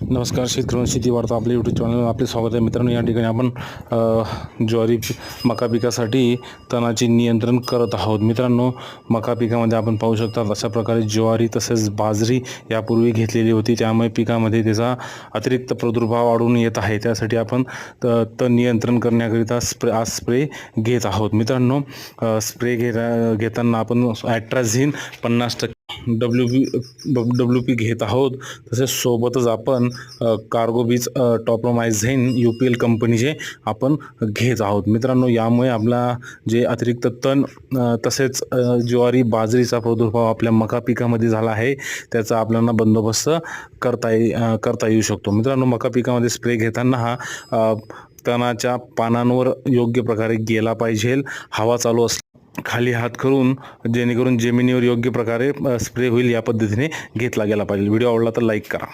नमस्कार शेतकरी शेती वार्ता आपल्या यूट्यूब चॅनलवर आपले स्वागत आहे. मित्रांनो, या ठिकाणी आपण ज्वारी मका पिकासाठी तणाचे नियंत्रण करत आहोत. मित्रांनो, मका पिकामध्ये आपण पाहू शकता अशा प्रकारे ज्वारी तसेच बाजरी यापूर्वी घेतलेली होती, त्यामुळे पिकामध्ये त्याचा अतिरिक्त प्रादुर्भाव वाढून येत आहे. त्यासाठी आपण तण नियंत्रण करण्याकरिता स्प्रे घेत आहोत. मित्रांनो, स्प्रे घेताना आपण ॲट्राझिन 50% WP घेत आहोत. तसेच सोबतच आपण कार्गोबीज टॉप्रोमायझेन UPL कंपनीचे आपण घेत आहोत. मित्रांनो, यामुळे आपला जे अतिरिक्त तण तसेच ज्वारी बाजरीचा प्रादुर्भाव आपल्या मका पिकामध्ये झाला आहे, त्याचा आपल्याला बंदोबस्त करता येऊ शकतो. मित्रांनो, मका पिकामध्ये स्प्रे घेताना हा तणाच्या पानांवर योग्य प्रकारे गेला पाहिजे. हवा चालू खाली हात करून, जेणेकरून जमिनीवर योग्य प्रकारे स्प्रे होईल या पद्धतीने घेतला गेला पाहिजे. व्हिडिओ आवडला तर लाईक करा.